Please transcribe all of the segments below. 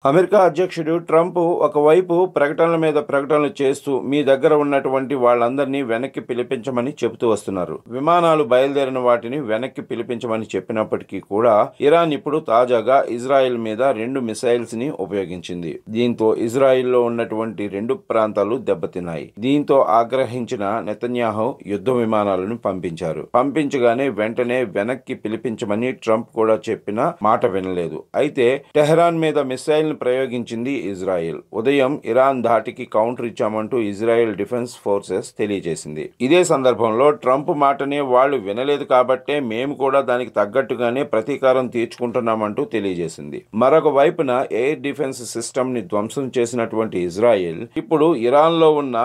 America అధ్యక్షుడు Trump ఒకవైపు ప్రకటనల మీద ప్రకటనలు చేస్తూ మీ దగ్గర ఉన్నటువంటి వాళ్ళందరినీ వెనక్కి పిలిపించమని చెబుతూ వస్తున్నారు. విమానాలు బయలుదేరిన వాటిని వెనక్కి పిలిపించమని చెప్పినప్పటికీ కూడా ఇరాన్ ఇప్పుడు తాజాగా ఇజ్రాయెల్ మీద 2 మిసైల్స్ ని ఉపయోగించింది. దీంతో ఇజ్రాయెల్లో ఉన్నటువంటి 2 ప్రాంతాలు దెబ్బతిన్నాయి. దీంతో ఆగ్రహించిన నెతన్యాహు యుద్ధ విమానాలను పంపించారు. పంపించగానే వెంటనే వెనక్కి పిలిపించమని ట్రంప్ కూడా చెప్పిన మాట వినలేదు. అయితే టెహరాన్ మీద మిసైల్ ప్రయోగించింది ఇజ్రాయెల్. ఉదయం ఇరాన్ ధాటికి కౌంటర్ ఇచ్చామంటూ ఇజ్రాయెల్ డిఫెన్స్ ఫోర్సెస్ తెలియజేసింది. ఇదే సందర్భంలో ట్రంప్ మాటనే వాళ్ళు వినలేదు కాబట్టే మేము కూడా దానికి తగ్గట్టుగానే ప్రతీకారం తీర్చుకుంటున్నామంటూ తెలియజేసింది. మరొక వైపున ఎయిర్ డిఫెన్స్ సిస్టమ్ ని ధ్వంసం చేసినటువంటి ఇజ్రాయెల్ ఇప్పుడు ఇరాన్ లో ఉన్న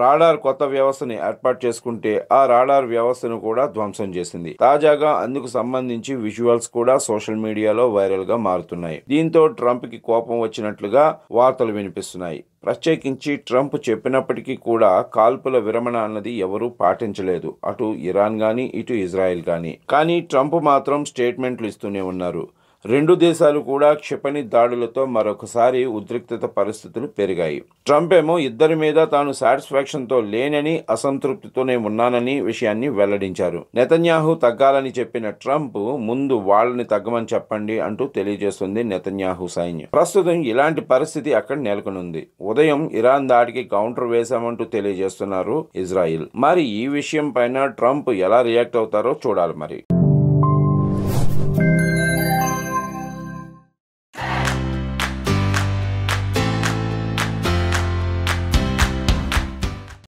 రాడార్ కొత్త వ్యవస్థని ఏర్పాటు చేసుకుంటే ఆ రాడార్ వ్యవస్థను కూడా ధ్వంసం చేసింది. తాజాగా అందుకు సంబంధించి విజువల్స్ కూడా సోషల్ మీడియాలో వైరల్ గా మారుతున్నాయి. దీంతో ట్రంప్ కి కోపం వచ్చినట్లుగా వార్తలు వినిపిస్తున్నాయి. ప్రత్యేకించి ట్రంప్ చెప్పినప్పటికీ కూడా కాల్పుల విరమణ అన్నది ఎవరూ పాటించలేదు, అటు ఇరాన్ గాని ఇటు ఇజ్రాయెల్ గాని. కానీ ట్రంప్ మాత్రం స్టేట్మెంట్లు ఇస్తూనే ఉన్నారు. 2 దేశాలు కూడా క్షిపణి దాడులతో మరొకసారి ఉద్రిక్తత పరిస్థితులు పెరిగాయి. ట్రంప్ ఏమో ఇద్దరి మీద తాను సాటిస్ఫాక్షన్తో లేనని, అసంతృప్తితోనే ఉన్నానని విషయాన్ని వెల్లడించారు. నెతన్యాహు తగ్గాలని చెప్పిన ట్రంప్ ముందు వాళ్ళని తగ్గమని చెప్పండి అంటూ తెలియజేస్తుంది నెతన్యాహు సైన్యం. ప్రస్తుతం ఇలాంటి పరిస్థితి అక్కడ నెలకొనుంది. ఉదయం ఇరాన్ దాడికి కౌంటర్ వేశామంటూ తెలియజేస్తున్నారు ఇజ్రాయిల్. మరి ఈ విషయం పైన ట్రంప్ ఎలా రియాక్ట్ అవుతారో చూడాలి మరి.